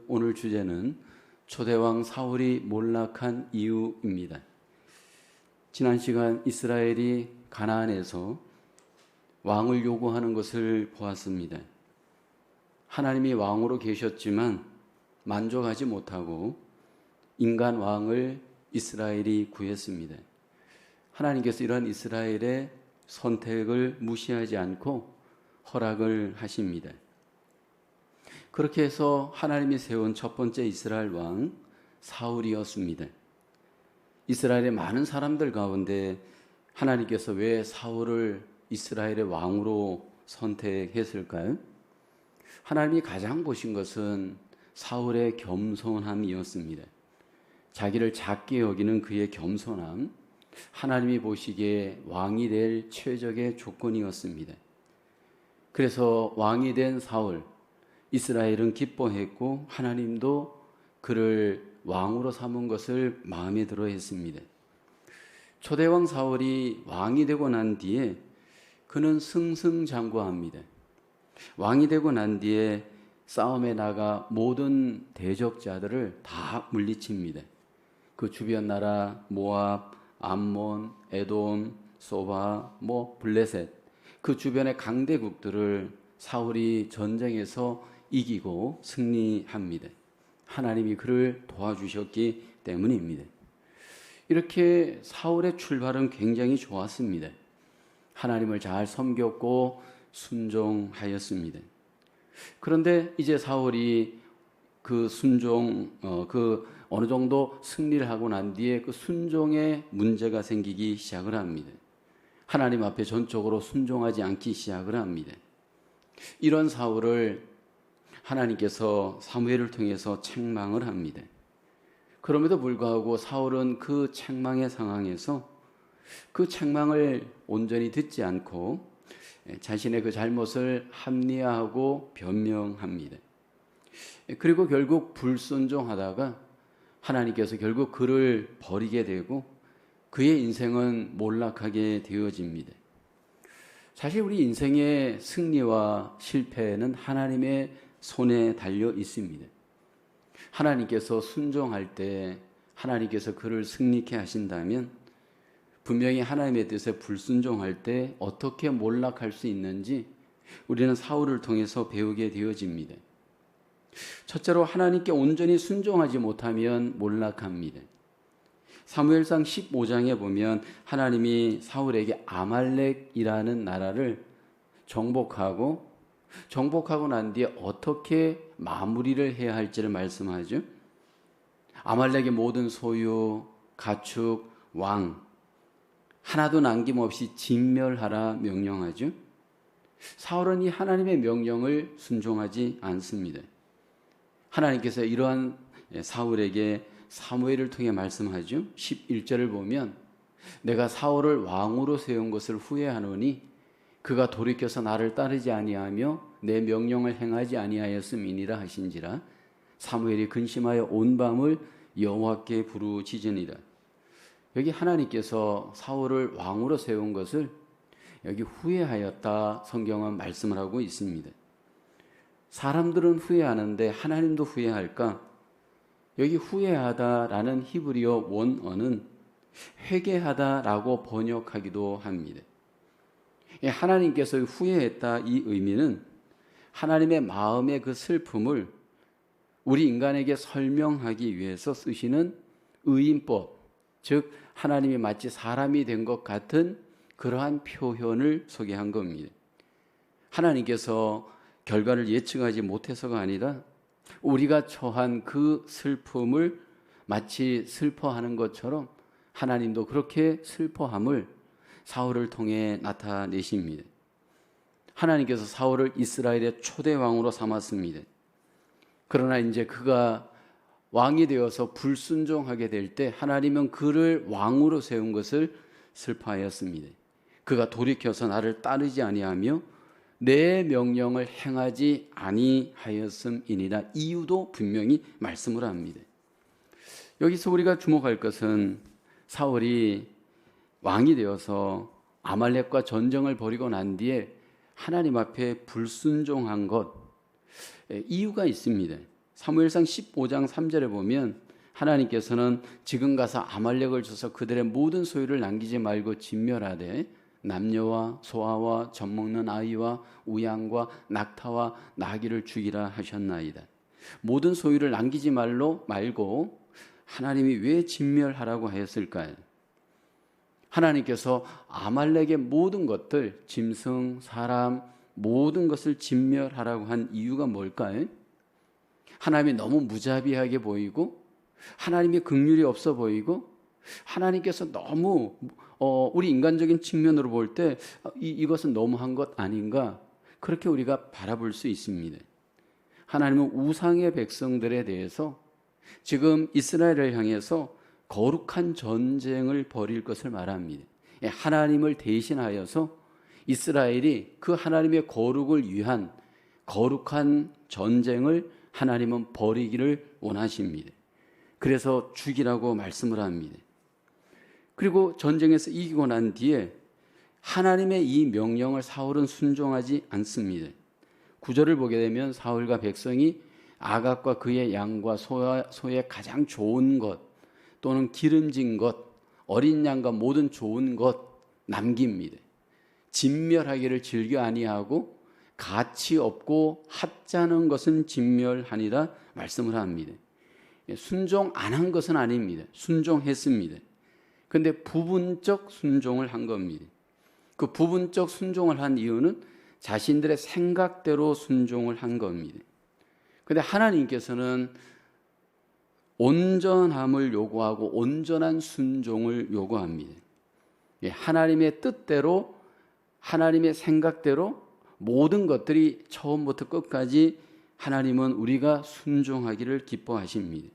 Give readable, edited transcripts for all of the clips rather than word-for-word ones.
오늘 주제는 초대왕 사울이 몰락한 이유입니다. 지난 시간 이스라엘이 가나안에서 왕을 요구하는 것을 보았습니다. 하나님이 왕으로 계셨지만 만족하지 못하고 인간 왕을 이스라엘이 구했습니다. 하나님께서 이러한 이스라엘의 선택을 무시하지 않고 허락을 하십니다. 그렇게 해서 하나님이 세운 첫 번째 이스라엘 왕 사울이었습니다. 이스라엘의 많은 사람들 가운데 하나님께서 왜 사울을 이스라엘의 왕으로 선택했을까요? 하나님이 가장 보신 것은 사울의 겸손함이었습니다. 자기를 작게 여기는 그의 겸손함, 하나님이 보시기에 왕이 될 최적의 조건이었습니다. 그래서 왕이 된 사울, 이스라엘은 기뻐했고 하나님도 그를 왕으로 삼은 것을 마음에 들어 했습니다. 초대왕 사울이 왕이 되고 난 뒤에 그는 승승장구합니다. 왕이 되고 난 뒤에 싸움에 나가 모든 대적자들을 다 물리칩니다. 그 주변 나라 모압, 암몬, 에돔, 소바, 블레셋, 그 주변의 강대국들을 사울이 전쟁에서 이기고 승리합니다. 하나님이 그를 도와주셨기 때문입니다. 이렇게 사울의 출발은 굉장히 좋았습니다. 하나님을 잘 섬겼고 순종하였습니다. 그런데 이제 사울이 그 어느 정도 승리를 하고 난 뒤에 그 순종에 문제가 생기기 시작을 합니다. 하나님 앞에 전적으로 순종하지 않기 시작을 합니다. 이런 사울을 하나님께서 사무엘을 통해서 책망을 합니다. 그럼에도 불구하고 사울은 그 책망의 상황에서 그 책망을 온전히 듣지 않고 자신의 그 잘못을 합리화하고 변명합니다. 그리고 결국 불순종하다가 하나님께서 결국 그를 버리게 되고 그의 인생은 몰락하게 되어집니다. 사실 우리 인생의 승리와 실패는 하나님의 손에 달려 있습니다. 하나님께서 순종할 때 하나님께서 그를 승리케 하신다면 분명히 하나님의 뜻에 불순종할 때 어떻게 몰락할 수 있는지 우리는 사울을 통해서 배우게 되어집니다. 첫째로 하나님께 온전히 순종하지 못하면 몰락합니다. 사무엘상 15장에 보면 하나님이 사울에게 아말렉이라는 나라를 정복하고 난 뒤에 어떻게 마무리를 해야 할지를 말씀하죠. 아말렉의 모든 소유, 가축, 왕 하나도 남김없이 진멸하라 명령하죠. 사울은 이 하나님의 명령을 순종하지 않습니다. 하나님께서 이러한 사울에게 사무엘을 통해 말씀하죠. 11절을 보면 내가 사울을 왕으로 세운 것을 후회하노니 그가 돌이켜서 나를 따르지 아니하며 내 명령을 행하지 아니하였음이니라 하신지라. 사무엘이 근심하여 온 밤을 여호와께 부르짖으니라. 여기 하나님께서 사울을 왕으로 세운 것을 여기 후회하였다 성경은 말씀을 하고 있습니다. 사람들은 후회하는데 하나님도 후회할까? 여기 후회하다라는 히브리어 원어는 회개하다라고 번역하기도 합니다. 하나님께서 후회했다 이 의미는 하나님의 마음의 그 슬픔을 우리 인간에게 설명하기 위해서 쓰시는 의인법, 즉 하나님이 마치 사람이 된 것 같은 그러한 표현을 소개한 겁니다. 하나님께서 결과를 예측하지 못해서가 아니라 우리가 처한 그 슬픔을 마치 슬퍼하는 것처럼 하나님도 그렇게 슬퍼함을 사울을 통해 나타내십니다. 하나님께서 사울을 이스라엘의 초대왕으로 삼았습니다. 그러나 이제 그가 왕이 되어서 불순종하게 될 때 하나님은 그를 왕으로 세운 것을 슬퍼하였습니다. 그가 돌이켜서 나를 따르지 아니하며 내 명령을 행하지 아니하였음이니라. 이유도 분명히 말씀을 합니다. 여기서 우리가 주목할 것은 사울이 왕이 되어서 아말렉과 전쟁을 벌이고 난 뒤에 하나님 앞에 불순종한 것, 이유가 있습니다. 사무엘상 15장 3절에 보면 하나님께서는 지금 가서 아말렉을 쳐서 그들의 모든 소유를 남기지 말고 진멸하되 남녀와 소아와 젖먹는 아이와 우양과 낙타와 나귀를 죽이라 하셨나이다. 모든 소유를 남기지 말고 하나님이 왜 진멸하라고 하였을까요? 하나님께서 아말렉의 모든 것들, 짐승, 사람, 모든 것을 진멸하라고 한 이유가 뭘까요? 하나님이 너무 무자비하게 보이고 하나님의 긍휼이 없어 보이고 하나님께서 너무 우리 인간적인 측면으로 볼 때 이것은 너무한 것 아닌가, 그렇게 우리가 바라볼 수 있습니다. 하나님은 우상의 백성들에 대해서 지금 이스라엘을 향해서 거룩한 전쟁을 벌일 것을 말합니다. 하나님을 대신하여서 이스라엘이 그 하나님의 거룩을 위한 거룩한 전쟁을 하나님은 벌이기를 원하십니다. 그래서 죽이라고 말씀을 합니다. 그리고 전쟁에서 이기고 난 뒤에 하나님의 이 명령을 사울은 순종하지 않습니다. 9절을 보게 되면 사울과 백성이 아각과 그의 양과 소의 가장 좋은 것 또는 기름진 것, 어린 양과 모든 좋은 것 남깁니다. 진멸하기를 즐겨 아니하고 가치 없고 하찮은 것은 진멸하니라 말씀을 합니다. 순종 안 한 것은 아닙니다. 순종했습니다. 그런데 부분적 순종을 한 겁니다. 그 부분적 순종을 한 이유는 자신들의 생각대로 순종을 한 겁니다. 그런데 하나님께서는 온전함을 요구하고 온전한 순종을 요구합니다. 하나님의 뜻대로, 하나님의 생각대로 모든 것들이 처음부터 끝까지 하나님은 우리가 순종하기를 기뻐하십니다.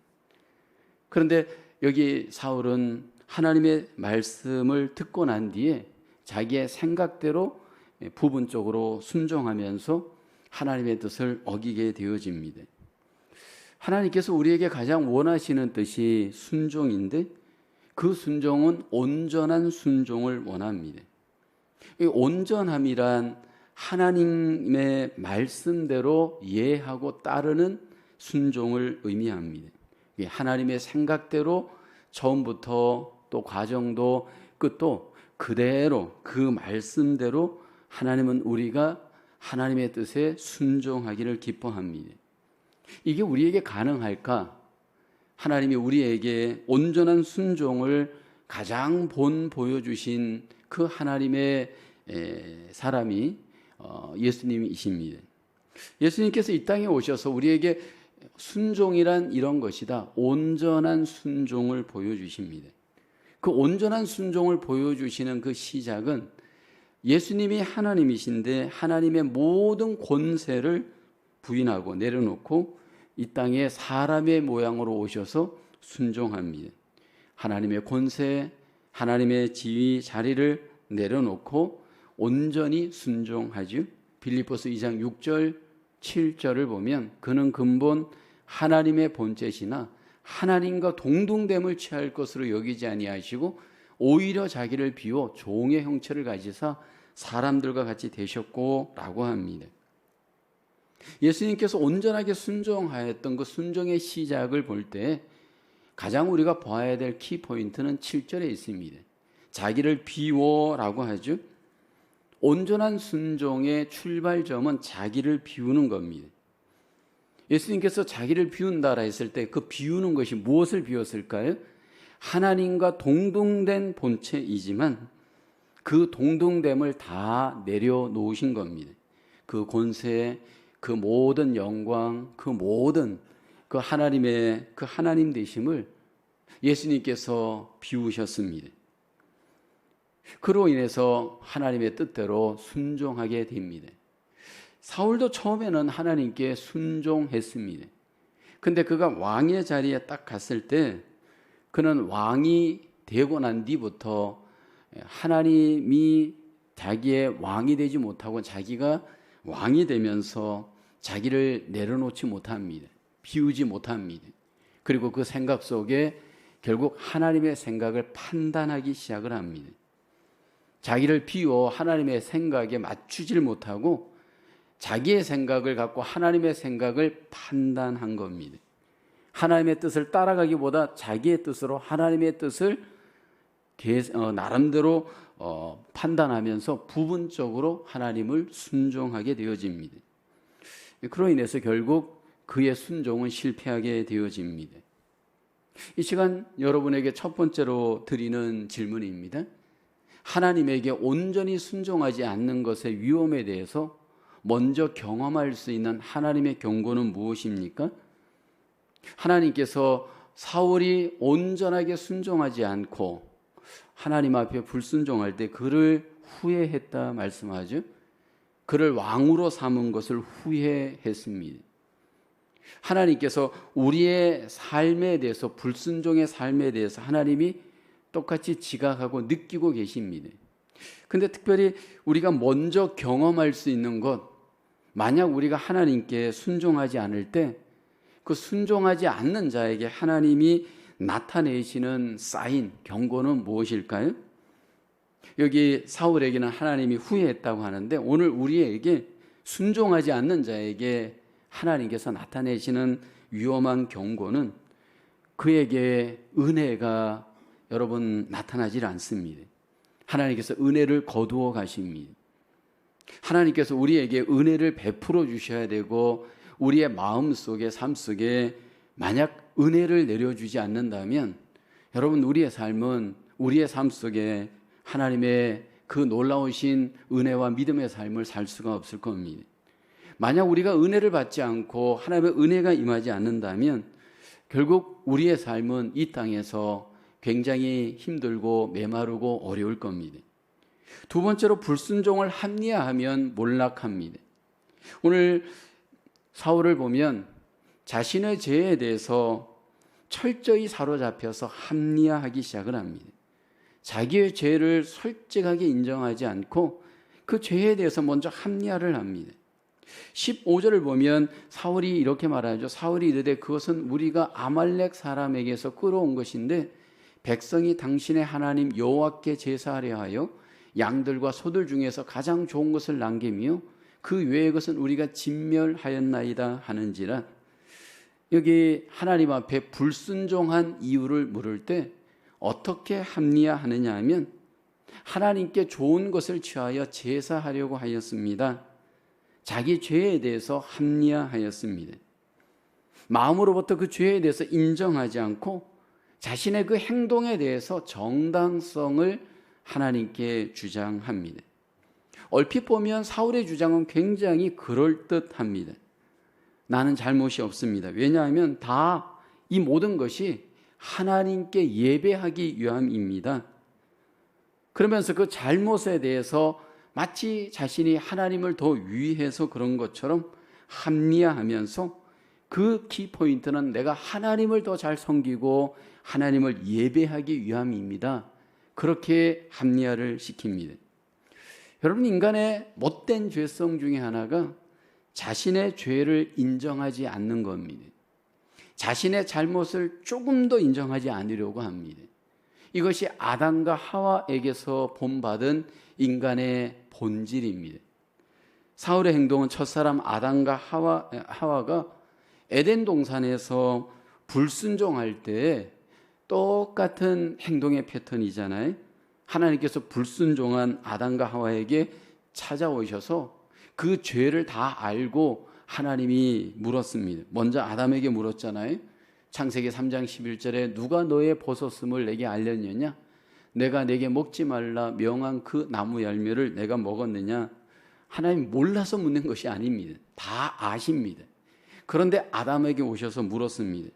그런데 여기 사울은 하나님의 말씀을 듣고 난 뒤에 자기의 생각대로 부분적으로 순종하면서 하나님의 뜻을 어기게 되어집니다. 하나님께서 우리에게 가장 원하시는 뜻이 순종인데 그 순종은 온전한 순종을 원합니다. 이 온전함이란 하나님의 말씀대로 이해하고 따르는 순종을 의미합니다. 하나님의 생각대로 처음부터 또 과정도 끝도 그대로 그 말씀대로 하나님은 우리가 하나님의 뜻에 순종하기를 기뻐합니다. 이게 우리에게 가능할까? 하나님이 우리에게 온전한 순종을 가장 보여주신 그 하나님의 사람이 예수님이십니다. 예수님께서 이 땅에 오셔서 우리에게 순종이란 이런 것이다, 온전한 순종을 보여주십니다. 그 온전한 순종을 보여주시는 그 시작은 예수님이 하나님이신데 하나님의 모든 권세를 부인하고 내려놓고 이 땅에 사람의 모양으로 오셔서 순종합니다. 하나님의 권세, 하나님의 지위 자리를 내려놓고 온전히 순종하죠. 빌립보서 2장 6절 7절을 보면 그는 근본 하나님의 본체시나 하나님과 동등됨을 취할 것으로 여기지 아니하시고 오히려 자기를 비워 종의 형체를 가지사 사람들과 같이 되셨고 라고 합니다. 예수님께서 온전하게 순종하였던 그 순종의 시작을 볼 때 가장 우리가 봐야 될 키포인트는 7절에 있습니다. 자기를 비워라고 하죠. 온전한 순종의 출발점은 자기를 비우는 겁니다. 예수님께서 자기를 비운다라 했을 때 그 비우는 것이 무엇을 비웠을까요? 하나님과 동등된 본체이지만 그 동등됨을 다 내려놓으신 겁니다. 그 권세, 그 모든 영광, 그 모든 그 하나님의 그 하나님 되심을 예수님께서 비우셨습니다. 그로 인해서 하나님의 뜻대로 순종하게 됩니다. 사울도 처음에는 하나님께 순종했습니다. 근데 그가 왕의 자리에 딱 갔을 때 그는 왕이 되고 난 뒤부터 하나님이 자기의 왕이 되지 못하고 자기가 왕이 되면서 자기를 내려놓지 못합니다. 비우지 못합니다. 그리고 그 생각 속에 결국 하나님의 생각을 판단하기 시작을 합니다. 자기를 비워 하나님의 생각에 맞추질 못하고 자기의 생각을 갖고 하나님의 생각을 판단한 겁니다. 하나님의 뜻을 따라가기보다 자기의 뜻으로 하나님의 뜻을 나름대로 판단하면서 부분적으로 하나님을 순종하게 되어집니다. 그로 인해서 결국 그의 순종은 실패하게 되어집니다. 이 시간 여러분에게 첫 번째로 드리는 질문입니다. 하나님에게 온전히 순종하지 않는 것의 위험에 대해서 먼저 경험할 수 있는 하나님의 경고는 무엇입니까? 하나님께서 사울이 온전하게 순종하지 않고 하나님 앞에 불순종할 때 그를 후회했다 말씀하죠. 그를 왕으로 삼은 것을 후회했습니다. 하나님께서 우리의 삶에 대해서, 불순종의 삶에 대해서 하나님이 똑같이 지각하고 느끼고 계십니다. 근데 특별히 우리가 먼저 경험할 수 있는 것, 만약 우리가 하나님께 순종하지 않을 때 그 순종하지 않는 자에게 하나님이 나타내시는 사인, 경고는 무엇일까요? 여기 사울에게는 하나님이 후회했다고 하는데 오늘 우리에게 순종하지 않는 자에게 하나님께서 나타내시는 위험한 경고는 그에게 은혜가 여러분 나타나질 않습니다. 하나님께서 은혜를 거두어 가십니다. 하나님께서 우리에게 은혜를 베풀어 주셔야 되고 우리의 마음 속에, 삶 속에 만약 은혜를 내려주지 않는다면 여러분 우리의 삶은, 우리의 삶 속에 하나님의 그 놀라우신 은혜와 믿음의 삶을 살 수가 없을 겁니다. 만약 우리가 은혜를 받지 않고 하나님의 은혜가 임하지 않는다면 결국 우리의 삶은 이 땅에서 굉장히 힘들고 메마르고 어려울 겁니다. 두 번째로 불순종을 합리화하면 몰락합니다. 오늘 사울을 보면 자신의 죄에 대해서 철저히 사로잡혀서 합리화하기 시작을 합니다. 자기의 죄를 솔직하게 인정하지 않고 그 죄에 대해서 먼저 합리화를 합니다. 15절을 보면 사울이 이렇게 말하죠. 사울이 이르되 그것은 우리가 아말렉 사람에게서 끌어온 것인데 백성이 당신의 하나님 여호와께 제사하려 하여 양들과 소들 중에서 가장 좋은 것을 남기며 그 외의 것은 우리가 진멸하였나이다 하는지라. 여기 하나님 앞에 불순종한 이유를 물을 때 어떻게 합리화하느냐 하면 하나님께 좋은 것을 취하여 제사하려고 하였습니다. 자기 죄에 대해서 합리화하였습니다. 마음으로부터 그 죄에 대해서 인정하지 않고 자신의 그 행동에 대해서 정당성을 하나님께 주장합니다. 얼핏 보면 사울의 주장은 굉장히 그럴듯합니다. 나는 잘못이 없습니다. 왜냐하면 다 이 모든 것이 하나님께 예배하기 위함입니다. 그러면서 그 잘못에 대해서 마치 자신이 하나님을 더 위해서 그런 것처럼 합리화하면서 그 키포인트는 내가 하나님을 더 잘 섬기고 하나님을 예배하기 위함입니다. 그렇게 합리화를 시킵니다. 여러분, 인간의 못된 죄성 중에 하나가 자신의 죄를 인정하지 않는 겁니다. 자신의 잘못을 조금 더 인정하지 않으려고 합니다. 이것이 아담과 하와에게서 본받은 인간의 본질입니다. 사울의 행동은 첫사람 아담과 하와가 에덴 동산에서 불순종할 때 똑같은 행동의 패턴이잖아요. 하나님께서 불순종한 아담과 하와에게 찾아오셔서 그 죄를 다 알고 하나님이 물었습니다. 먼저 아담에게 물었잖아요. 창세기 3장 11절에 누가 너의 벗었음을 내게 알렸느냐? 내가 내게 먹지 말라 명한 그 나무 열매를 내가 먹었느냐? 하나님 몰라서 묻는 것이 아닙니다. 다 아십니다. 그런데 아담에게 오셔서 물었습니다.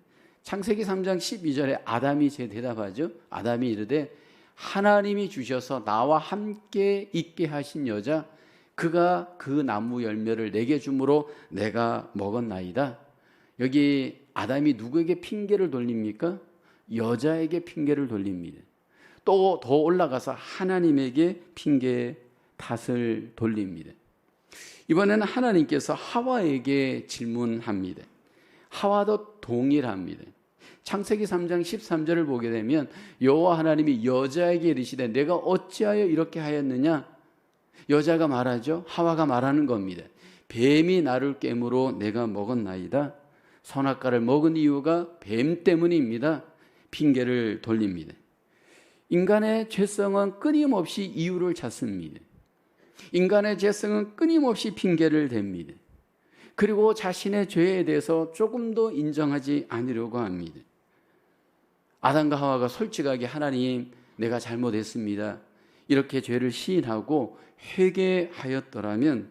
창세기 3장 12절에 아담이 제 대답하죠. 아담이 이르되 하나님이 주셔서 나와 함께 있게 하신 여자 그가 그 나무 열매를 내게 주므로 내가 먹었나이다. 여기 아담이 누구에게 핑계를 돌립니까? 여자에게 핑계를 돌립니다. 또 더 올라가서 하나님에게 핑계 탓을 돌립니다. 이번에는 하나님께서 하와에게 질문합니다. 하와도 동일합니다. 창세기 3장 13절을 보게 되면 여호와 하나님이 여자에게 이르시되 내가 어찌하여 이렇게 하였느냐? 여자가 말하죠. 하와가 말하는 겁니다. 뱀이 나를 깨물어 내가 먹었나이다. 선악과를 먹은 이유가 뱀 때문입니다. 핑계를 돌립니다. 인간의 죄성은 끊임없이 이유를 찾습니다. 인간의 죄성은 끊임없이 핑계를 댑니다. 그리고 자신의 죄에 대해서 조금도 인정하지 않으려고 합니다. 아담과 하와가 솔직하게 하나님, 내가 잘못했습니다, 이렇게 죄를 시인하고 회개하였더라면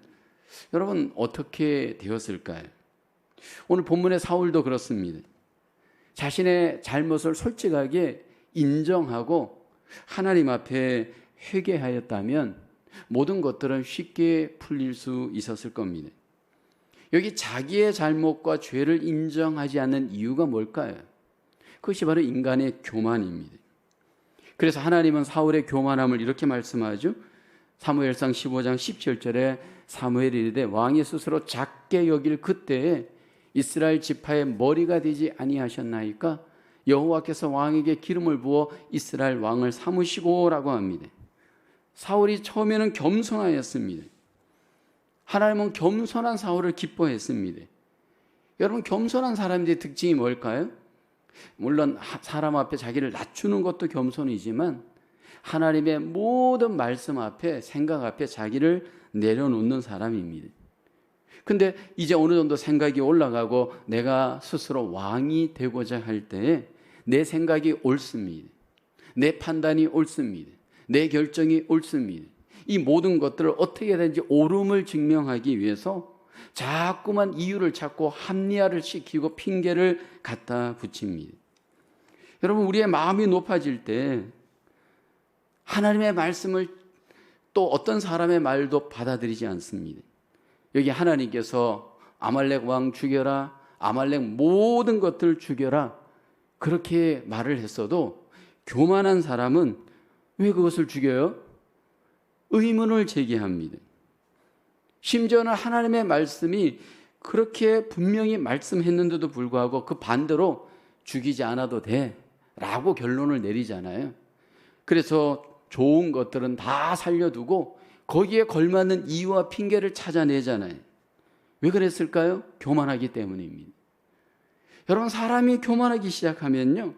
여러분 어떻게 되었을까요? 오늘 본문의 사울도 그렇습니다. 자신의 잘못을 솔직하게 인정하고 하나님 앞에 회개하였다면 모든 것들은 쉽게 풀릴 수 있었을 겁니다. 여기 자기의 잘못과 죄를 인정하지 않는 이유가 뭘까요? 그것이 바로 인간의 교만입니다. 그래서 하나님은 사울의 교만함을 이렇게 말씀하죠. 사무엘상 15장 17절에 사무엘이 이르되 왕이 스스로 작게 여길 그때에 이스라엘 지파의 머리가 되지 아니하셨나이까? 여호와께서 왕에게 기름을 부어 이스라엘 왕을 삼으시고라고 합니다. 사울이 처음에는 겸손하였습니다. 하나님은 겸손한 사울을 기뻐했습니다. 여러분, 겸손한 사람들의 특징이 뭘까요? 물론 사람 앞에 자기를 낮추는 것도 겸손이지만 하나님의 모든 말씀 앞에, 생각 앞에 자기를 내려놓는 사람입니다. 근데 이제 어느 정도 생각이 올라가고 내가 스스로 왕이 되고자 할 때에 내 생각이 옳습니다. 내 판단이 옳습니다. 내 결정이 옳습니다. 이 모든 것들을 어떻게든지 옳음을 증명하기 위해서 자꾸만 이유를 찾고 합리화를 시키고 핑계를 갖다 붙입니다. 여러분, 우리의 마음이 높아질 때 하나님의 말씀을 또 어떤 사람의 말도 받아들이지 않습니다. 여기 하나님께서 아말렉 왕 죽여라, 아말렉 모든 것들 죽여라, 그렇게 말을 했어도 교만한 사람은 왜 그것을 죽여요? 의문을 제기합니다. 심지어는 하나님의 말씀이 그렇게 분명히 말씀했는데도 불구하고 그 반대로 죽이지 않아도 돼 라고 결론을 내리잖아요. 그래서 좋은 것들은 다 살려두고 거기에 걸맞는 이유와 핑계를 찾아내잖아요. 왜 그랬을까요? 교만하기 때문입니다. 여러분, 사람이 교만하기 시작하면요,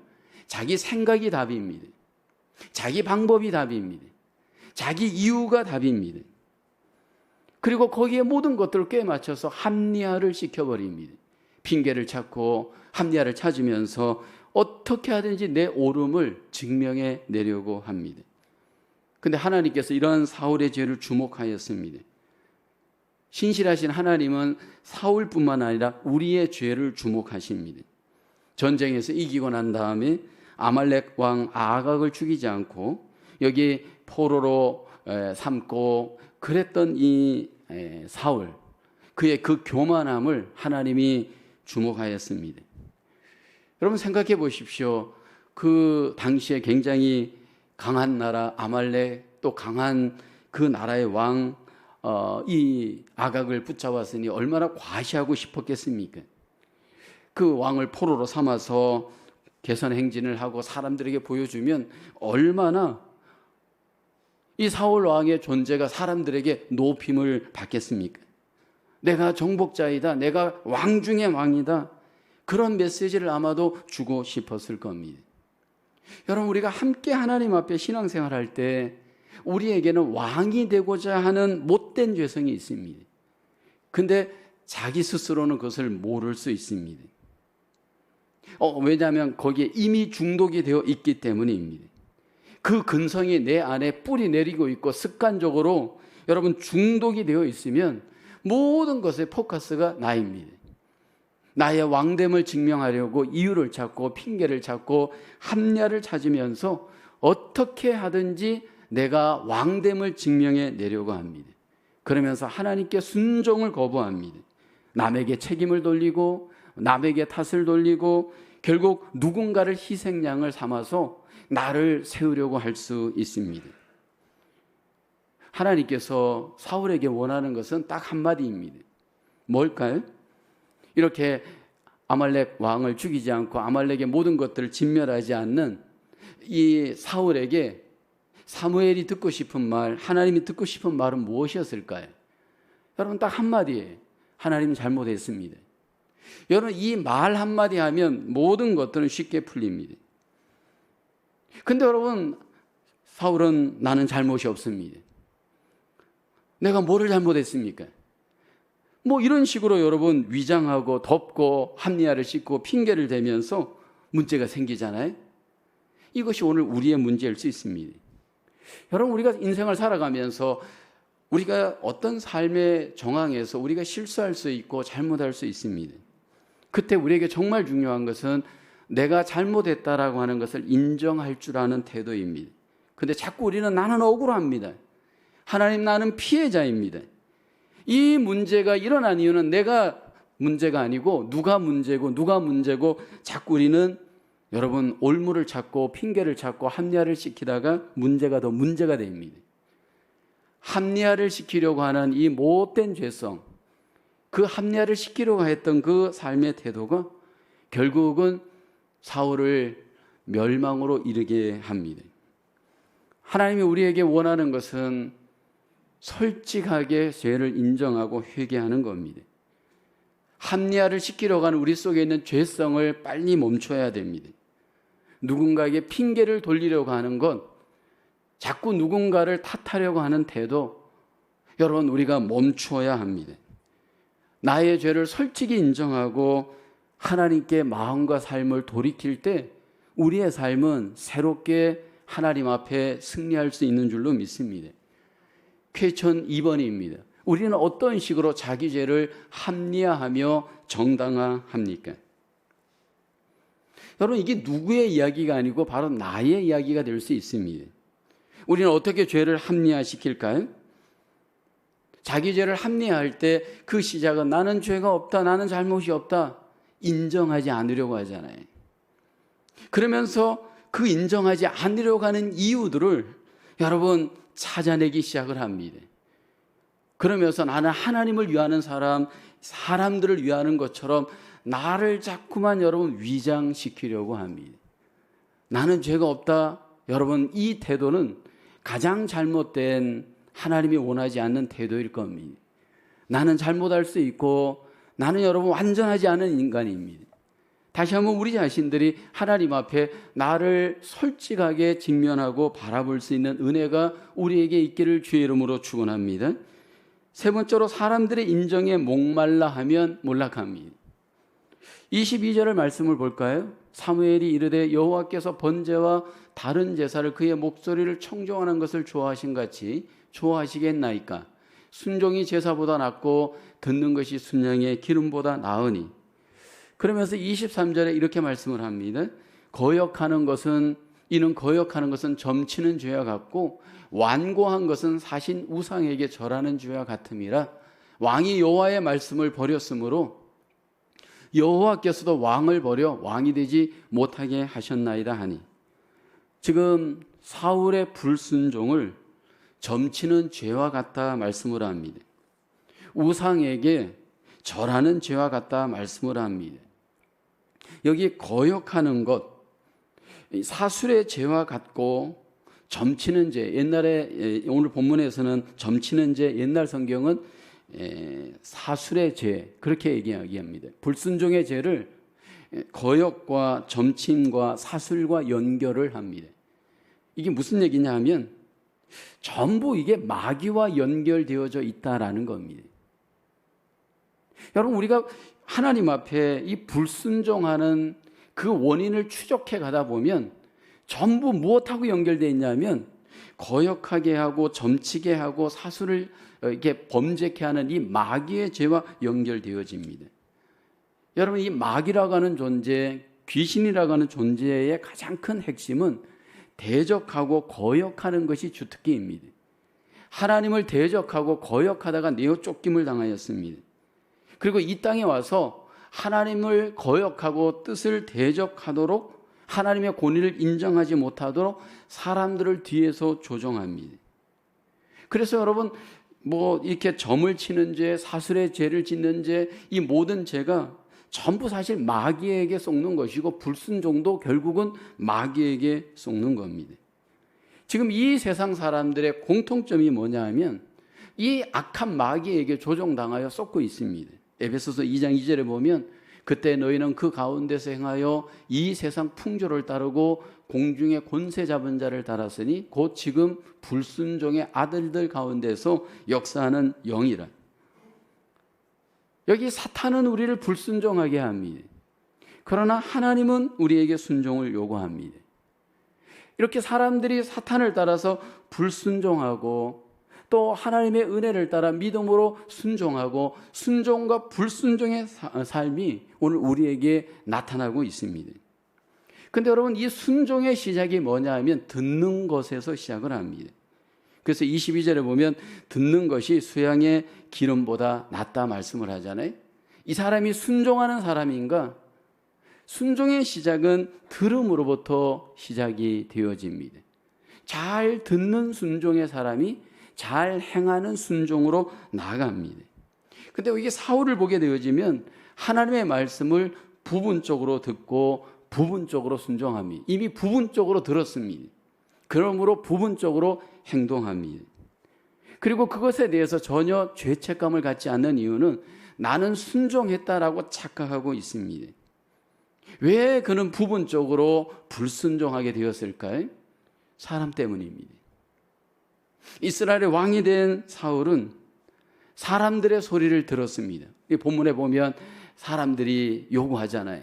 자기 생각이 답입니다. 자기 방법이 답입니다. 자기 이유가 답입니다. 그리고 거기에 모든 것들을 꿰맞춰서 합리화를 시켜버립니다. 핑계를 찾고 합리화를 찾으면서 어떻게 하든지 내 옳음을 증명해 내려고 합니다. 근데 하나님께서 이러한 사울의 죄를 주목하였습니다. 신실하신 하나님은 사울뿐만 아니라 우리의 죄를 주목하십니다. 전쟁에서 이기고 난 다음에 아말렉 왕 아각을 죽이지 않고 여기 포로로 삼고 그랬던 이 사울, 그의 그 교만함을 하나님이 주목하였습니다. 여러분, 생각해 보십시오. 그 당시에 굉장히 강한 나라 아말렉, 또 강한 그 나라의 왕 이 아각을 붙잡았으니 얼마나 과시하고 싶었겠습니까? 그 왕을 포로로 삼아서 개선 행진을 하고 사람들에게 보여주면 얼마나 이 사울 왕의 존재가 사람들에게 높임을 받겠습니까? 내가 정복자이다, 내가 왕 중의 왕이다, 그런 메시지를 아마도 주고 싶었을 겁니다. 여러분, 우리가 함께 하나님 앞에 신앙생활할 때 우리에게는 왕이 되고자 하는 못된 죄성이 있습니다. 근데 자기 스스로는 그것을 모를 수 있습니다. 왜냐하면 거기에 이미 중독이 되어 있기 때문입니다. 그 근성이 내 안에 뿌리 내리고 있고 습관적으로 여러분 중독이 되어 있으면 모든 것의 포커스가 나입니다. 나의 왕됨을 증명하려고 이유를 찾고 핑계를 찾고 합리화를 찾으면서 어떻게 하든지 내가 왕됨을 증명해 내려고 합니다. 그러면서 하나님께 순종을 거부합니다. 남에게 책임을 돌리고 남에게 탓을 돌리고 결국 누군가를 희생양을 삼아서 나를 세우려고 할 수 있습니다. 하나님께서 사울에게 원하는 것은 딱 한마디입니다. 뭘까요? 이렇게 아말렉 왕을 죽이지 않고 아말렉의 모든 것들을 진멸하지 않는 이 사울에게 사무엘이 듣고 싶은 말, 하나님이 듣고 싶은 말은 무엇이었을까요? 여러분, 딱 한마디예요. 하나님 잘못했습니다. 여러분, 이 말 한마디 하면 모든 것들은 쉽게 풀립니다. 근데 여러분, 사울은 나는 잘못이 없습니다. 내가 뭐를 잘못했습니까? 뭐 이런 식으로 여러분 위장하고 덮고 합리화를 싣고 핑계를 대면서 문제가 생기잖아요. 이것이 오늘 우리의 문제일 수 있습니다. 여러분, 우리가 인생을 살아가면서 우리가 어떤 삶의 정황에서 우리가 실수할 수 있고 잘못할 수 있습니다. 그때 우리에게 정말 중요한 것은 내가 잘못했다라고 하는 것을 인정할 줄 아는 태도입니다. 근데 자꾸 우리는 나는 억울합니다. 하나님, 나는 피해자입니다. 이 문제가 일어난 이유는 내가 문제가 아니고 누가 문제고 자꾸 우리는 여러분 올무를 찾고 핑계를 찾고 합리화를 시키다가 문제가 더 문제가 됩니다. 합리화를 시키려고 하는 이 못된 죄성, 그 합리화를 시키려고 했던 그 삶의 태도가 결국은 사울을 멸망으로 이르게 합니다. 하나님이 우리에게 원하는 것은 솔직하게 죄를 인정하고 회개하는 겁니다. 합리화를 시키려고 하는 우리 속에 있는 죄성을 빨리 멈춰야 됩니다. 누군가에게 핑계를 돌리려고 하는 것, 자꾸 누군가를 탓하려고 하는 태도, 여러분 우리가 멈춰야 합니다. 나의 죄를 솔직히 인정하고 하나님께 마음과 삶을 돌이킬 때 우리의 삶은 새롭게 하나님 앞에 승리할 수 있는 줄로 믿습니다. 퀘스천 2번입니다. 우리는 어떤 식으로 자기 죄를 합리화하며 정당화합니까? 여러분, 이게 누구의 이야기가 아니고 바로 나의 이야기가 될 수 있습니다. 우리는 어떻게 죄를 합리화시킬까요? 자기 죄를 합리화할 때 그 시작은 나는 죄가 없다, 나는 잘못이 없다 인정하지 않으려고 하잖아요. 그러면서 그 인정하지 않으려고 하는 이유들을 여러분 찾아내기 시작을 합니다. 그러면서 나는 하나님을 위하는 사람, 사람들을 위하는 것처럼 나를 자꾸만 여러분 위장시키려고 합니다. 나는 죄가 없다. 여러분, 이 태도는 가장 잘못된 하나님이 원하지 않는 태도일 겁니다. 나는 잘못할 수 있고 나는 여러분 완전하지 않은 인간입니다. 다시 한번 우리 자신들이 하나님 앞에 나를 솔직하게 직면하고 바라볼 수 있는 은혜가 우리에게 있기를 주의 이름으로 축원합니다. 세 번째로 사람들의 인정에 목말라 하면 몰락합니다. 22절의 말씀을 볼까요? 사무엘이 이르되 여호와께서 번제와 다른 제사를 그의 목소리를 청종하는 것을 좋아하신 같이 좋아하시겠나이까? 순종이 제사보다 낫고 듣는 것이 순양의 기름보다 나으니. 그러면서 23절에 이렇게 말씀을 합니다. 이는 거역하는 것은 점치는 죄와 같고 완고한 것은 사신 우상에게 절하는 죄와 같음이라. 왕이 여호와의 말씀을 버렸으므로 여호와께서도 왕을 버려 왕이 되지 못하게 하셨나이다 하니. 지금 사울의 불순종을 점치는 죄와 같다 말씀을 합니다. 우상에게 절하는 죄와 같다 말씀을 합니다. 여기 거역하는 것, 사술의 죄와 같고 점치는 죄, 옛날에 오늘 본문에서는 점치는 죄, 옛날 성경은 사술의 죄 그렇게 얘기합니다. 불순종의 죄를 거역과 점침과 사술과 연결을 합니다. 이게 무슨 얘기냐 하면 전부 이게 마귀와 연결되어져 있다라는 겁니다. 여러분, 우리가 하나님 앞에 이 불순종하는 그 원인을 추적해 가다 보면 전부 무엇하고 연결되어 있냐면 거역하게 하고 점치게 하고 사술을 이렇게 범죄케 하는 이 마귀의 죄와 연결되어집니다. 여러분, 이 마귀라고 하는 존재, 귀신이라고 하는 존재의 가장 큰 핵심은 대적하고 거역하는 것이 주특기입니다. 하나님을 대적하고 거역하다가 내어 쫓김을 당하였습니다. 그리고 이 땅에 와서 하나님을 거역하고 뜻을 대적하도록 하나님의 권위를 인정하지 못하도록 사람들을 뒤에서 조종합니다. 그래서 여러분, 이렇게 점을 치는 죄, 사술의 죄를 짓는 죄, 이 모든 죄가 전부 사실 마귀에게 속는 것이고 불순종도 결국은 마귀에게 속는 겁니다. 지금 이 세상 사람들의 공통점이 뭐냐 하면 이 악한 마귀에게 조종당하여 속고 있습니다. 에베소서 2장 2절에 보면 그때 너희는 그 가운데서 행하여 이 세상 풍조를 따르고 공중의 권세 잡은 자를 따랐으니 곧 지금 불순종의 아들들 가운데서 역사하는 영이라. 여기 사탄은 우리를 불순종하게 합니다. 그러나 하나님은 우리에게 순종을 요구합니다. 이렇게 사람들이 사탄을 따라서 불순종하고 또 하나님의 은혜를 따라 믿음으로 순종하고 순종과 불순종의 삶이 오늘 우리에게 나타나고 있습니다. 그런데 여러분, 이 순종의 시작이 뭐냐 하면 듣는 것에서 시작을 합니다. 그래서 22절에 보면 듣는 것이 수양의 기름보다 낫다 말씀을 하잖아요. 이 사람이 순종하는 사람인가? 순종의 시작은 들음으로부터 시작이 되어집니다. 잘 듣는 순종의 사람이 잘 행하는 순종으로 나아갑니다. 그런데 이게 사울을 보게 되어지면 하나님의 말씀을 부분적으로 듣고 부분적으로 순종합니다. 이미 부분적으로 들었습니다. 그러므로 부분적으로 행동합니다. 그리고 그것에 대해서 전혀 죄책감을 갖지 않는 이유는 나는 순종했다라고 착각하고 있습니다. 왜 그는 부분적으로 불순종하게 되었을까요? 사람 때문입니다. 이스라엘의 왕이 된 사울은 사람들의 소리를 들었습니다. 이 본문에 보면 사람들이 요구하잖아요.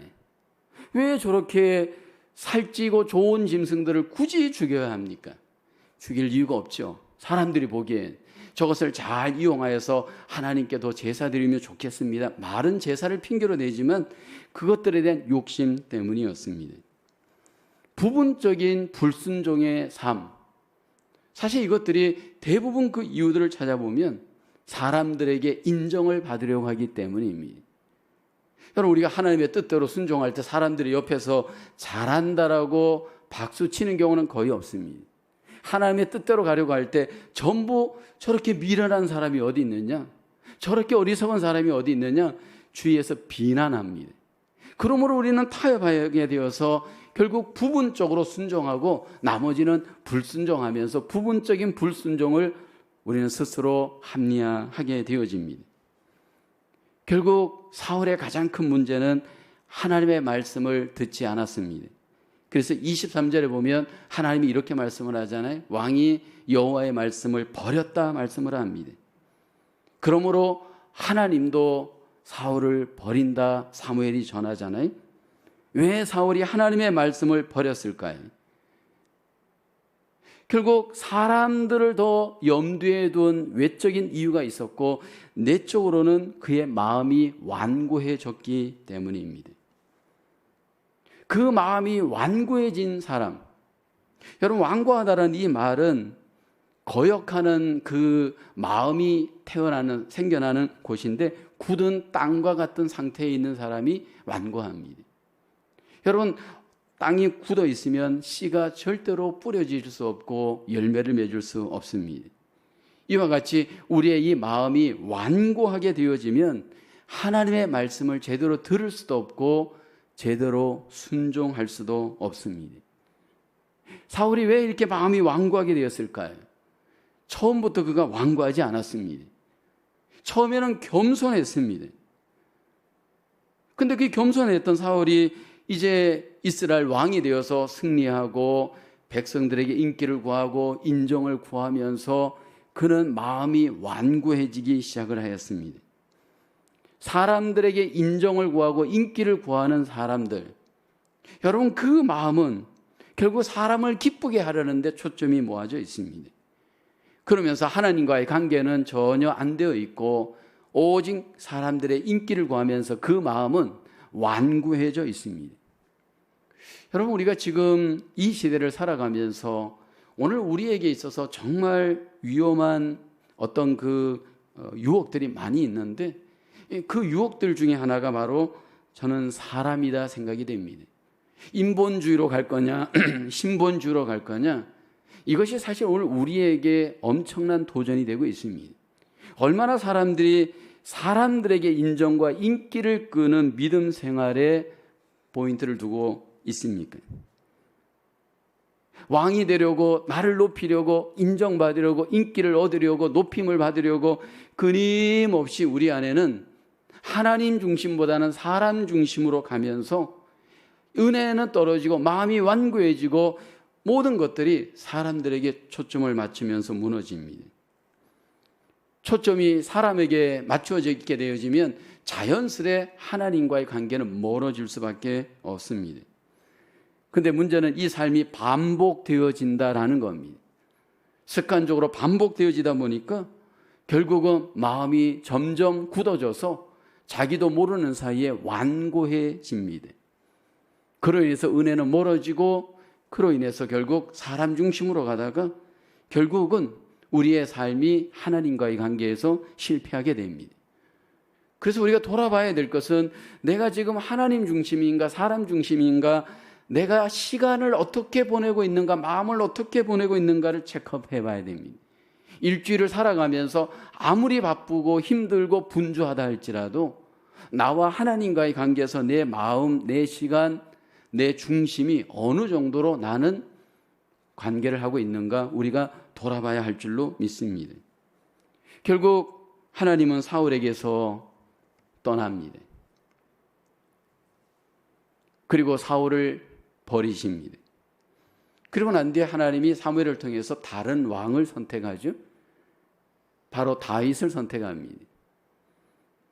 왜 저렇게 살찌고 좋은 짐승들을 굳이 죽여야 합니까? 죽일 이유가 없죠. 사람들이 보기엔 저것을 잘 이용하여서 하나님께 더 제사 드리면 좋겠습니다. 말은 제사를 핑계로 내지만 그것들에 대한 욕심 때문이었습니다. 부분적인 불순종의 삶, 사실 이것들이 대부분 그 이유들을 찾아보면 사람들에게 인정을 받으려고 하기 때문입니다. 여러분, 우리가 하나님의 뜻대로 순종할 때 사람들이 옆에서 잘한다라고 박수 치는 경우는 거의 없습니다. 하나님의 뜻대로 가려고 할 때 전부 저렇게 미련한 사람이 어디 있느냐, 저렇게 어리석은 사람이 어디 있느냐 주위에서 비난합니다. 그러므로 우리는 타협하게 되어서 결국 부분적으로 순종하고 나머지는 불순종하면서 부분적인 불순종을 우리는 스스로 합리화하게 되어집니다. 결국 사울의 가장 큰 문제는 하나님의 말씀을 듣지 않았습니다. 그래서 23절에 보면 하나님이 이렇게 말씀을 하잖아요. 왕이 여호와의 말씀을 버렸다 말씀을 합니다. 그러므로 하나님도 사울을 버린다 사무엘이 전하잖아요. 왜 사울이 하나님의 말씀을 버렸을까요? 결국 사람들을 더 염두에 둔 외적인 이유가 있었고 내적으로는 그의 마음이 완고해졌기 때문입니다. 그 마음이 완고해진 사람, 여러분, 완고하다는 이 말은 거역하는 그 마음이 생겨나는 곳인데 굳은 땅과 같은 상태에 있는 사람이 완고합니다. 여러분, 땅이 굳어 있으면 씨가 절대로 뿌려질 수 없고 열매를 맺을 수 없습니다. 이와 같이 우리의 이 마음이 완고하게 되어지면 하나님의 말씀을 제대로 들을 수도 없고 제대로 순종할 수도 없습니다. 사울이 왜 이렇게 마음이 완고하게 되었을까요? 처음부터 그가 완고하지 않았습니다. 처음에는 겸손했습니다. 근데 그 겸손했던 사울이 이제 이스라엘 왕이 되어서 승리하고 백성들에게 인기를 구하고 인정을 구하면서 그는 마음이 완고해지기 시작을 하였습니다. 사람들에게 인정을 구하고 인기를 구하는 사람들, 여러분, 그 마음은 결국 사람을 기쁘게 하려는 데 초점이 모아져 있습니다. 그러면서 하나님과의 관계는 전혀 안 되어 있고 오직 사람들의 인기를 구하면서 그 마음은 완고해져 있습니다. 여러분, 우리가 지금 이 시대를 살아가면서 오늘 우리에게 있어서 정말 위험한 어떤 그 유혹들이 많이 있는데 그 유혹들 중에 하나가 바로 저는 사람이다 생각이 됩니다. 인본주의로 갈 거냐 신본주의로 갈 거냐, 이것이 사실 오늘 우리에게 엄청난 도전이 되고 있습니다. 얼마나 사람들에게 인정과 인기를 끄는 믿음 생활에 포인트를 두고 있습니까? 왕이 되려고, 나를 높이려고, 인정받으려고, 인기를 얻으려고, 높임을 받으려고 끊임없이 우리 안에는 하나님 중심보다는 사람 중심으로 가면서 은혜는 떨어지고 마음이 완고해지고 모든 것들이 사람들에게 초점을 맞추면서 무너집니다. 초점이 사람에게 맞추어져 있게 되어지면 자연스레 하나님과의 관계는 멀어질 수밖에 없습니다. 근데 문제는 이 삶이 반복되어진다라는 겁니다. 습관적으로 반복되어지다 보니까 결국은 마음이 점점 굳어져서 자기도 모르는 사이에 완고해집니다. 그로 인해서 은혜는 멀어지고 그로 인해서 결국 사람 중심으로 가다가 결국은 우리의 삶이 하나님과의 관계에서 실패하게 됩니다. 그래서 우리가 돌아봐야 될 것은 내가 지금 하나님 중심인가 사람 중심인가, 내가 시간을 어떻게 보내고 있는가, 마음을 어떻게 보내고 있는가를 체크해 봐야 됩니다. 일주일을 살아가면서 아무리 바쁘고 힘들고 분주하다 할지라도 나와 하나님과의 관계에서 내 마음, 내 시간, 내 중심이 어느 정도로 나는 관계를 하고 있는가 우리가 돌아봐야 할 줄로 믿습니다. 결국 하나님은 사울에게서 떠납니다. 그리고 사울을 버리십니다. 그리고 난 뒤에 하나님이 사무엘을 통해서 다른 왕을 선택하죠. 바로 다윗을 선택합니다.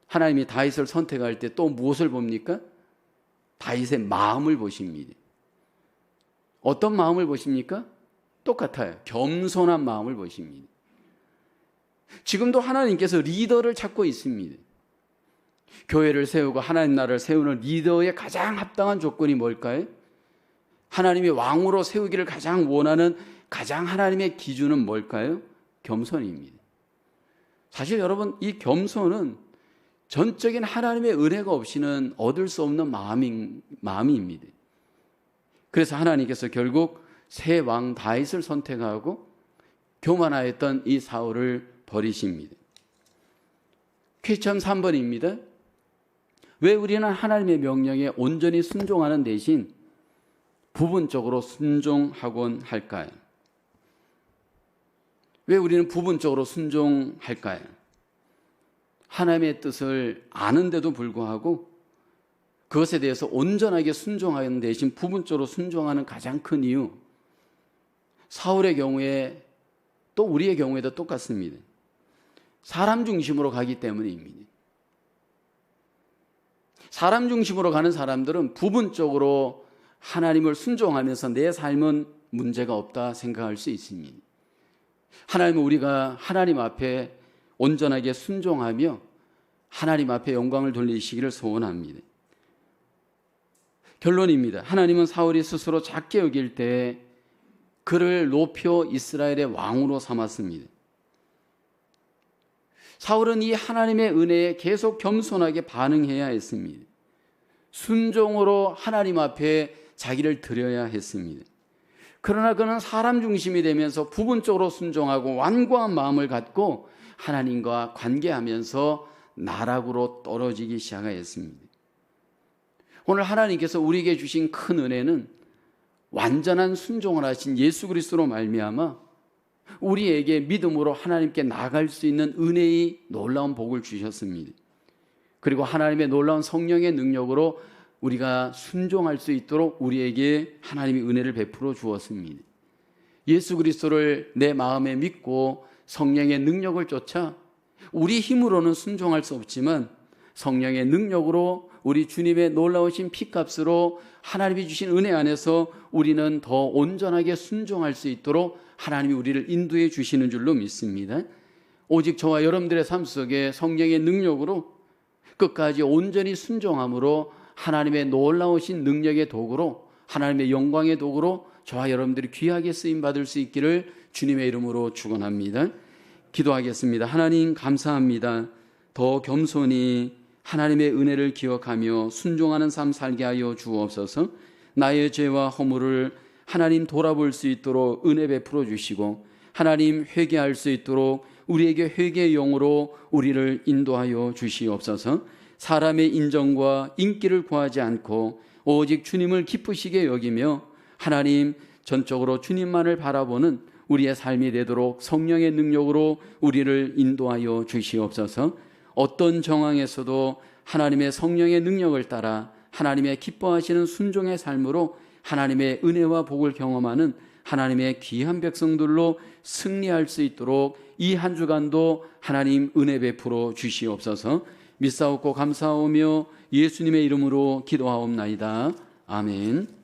하나님이 다윗을 선택할 때 또 무엇을 봅니까? 다윗의 마음을 보십니다. 어떤 마음을 보십니까? 똑같아요. 겸손한 마음을 보십니다. 지금도 하나님께서 리더를 찾고 있습니다. 교회를 세우고 하나님 나라를 세우는 리더의 가장 합당한 조건이 뭘까요? 하나님이 왕으로 세우기를 가장 원하는 가장 하나님의 기준은 뭘까요? 겸손입니다. 사실 여러분, 이 겸손은 전적인 하나님의 은혜가 없이는 얻을 수 없는 마음입니다. 그래서 하나님께서 결국 새 왕 다윗을 선택하고 교만하였던 이 사울을 버리십니다. 퀘스천 3번입니다. 왜 우리는 하나님의 명령에 온전히 순종하는 대신 부분적으로 순종하곤 할까요? 왜 우리는 부분적으로 순종할까요? 하나님의 뜻을 아는데도 불구하고 그것에 대해서 온전하게 순종하는 대신 부분적으로 순종하는 가장 큰 이유, 사울의 경우에 또 우리의 경우에도 똑같습니다. 사람 중심으로 가기 때문입니다. 사람 중심으로 가는 사람들은 부분적으로 하나님을 순종하면서 내 삶은 문제가 없다 생각할 수 있습니다. 하나님은 우리가 하나님 앞에 온전하게 순종하며 하나님 앞에 영광을 돌리시기를 소원합니다. 결론입니다. 하나님은 사울이 스스로 작게 여길 때 그를 높여 이스라엘의 왕으로 삼았습니다. 사울은 이 하나님의 은혜에 계속 겸손하게 반응해야 했습니다. 순종으로 하나님 앞에 자기를 드려야 했습니다. 그러나 그는 사람 중심이 되면서 부분적으로 순종하고 완고한 마음을 갖고 하나님과 관계하면서 나락으로 떨어지기 시작했습니다. 오늘 하나님께서 우리에게 주신 큰 은혜는 완전한 순종을 하신 예수 그리스도로 말미암아 우리에게 믿음으로 하나님께 나아갈 수 있는 은혜의 놀라운 복을 주셨습니다. 그리고 하나님의 놀라운 성령의 능력으로 우리가 순종할 수 있도록 우리에게 하나님이 은혜를 베풀어 주었습니다. 예수 그리스도를 내 마음에 믿고 성령의 능력을 쫓아 우리 힘으로는 순종할 수 없지만 성령의 능력으로 우리 주님의 놀라우신 피값으로 하나님이 주신 은혜 안에서 우리는 더 온전하게 순종할 수 있도록 하나님이 우리를 인도해 주시는 줄로 믿습니다. 오직 저와 여러분들의 삶 속에 성령의 능력으로 끝까지 온전히 순종함으로 하나님의 놀라우신 능력의 도구로, 하나님의 영광의 도구로 저와 여러분들이 귀하게 쓰임받을 수 있기를 주님의 이름으로 축원합니다. 기도하겠습니다. 하나님 감사합니다. 더 겸손히 하나님의 은혜를 기억하며 순종하는 삶 살게 하여 주옵소서. 나의 죄와 허물을 하나님 돌아볼 수 있도록 은혜 베풀어 주시고 하나님 회개할 수 있도록 우리에게 회개의 영으로 우리를 인도하여 주시옵소서. 사람의 인정과 인기를 구하지 않고 오직 주님을 기쁘시게 여기며 하나님 전적으로 주님만을 바라보는 우리의 삶이 되도록 성령의 능력으로 우리를 인도하여 주시옵소서. 어떤 정황에서도 하나님의 성령의 능력을 따라 하나님의 기뻐하시는 순종의 삶으로 하나님의 은혜와 복을 경험하는 하나님의 귀한 백성들로 승리할 수 있도록 이 한 주간도 하나님 은혜 베풀어 주시옵소서. 믿사옵고 감사하오며 예수님의 이름으로 기도하옵나이다. 아멘.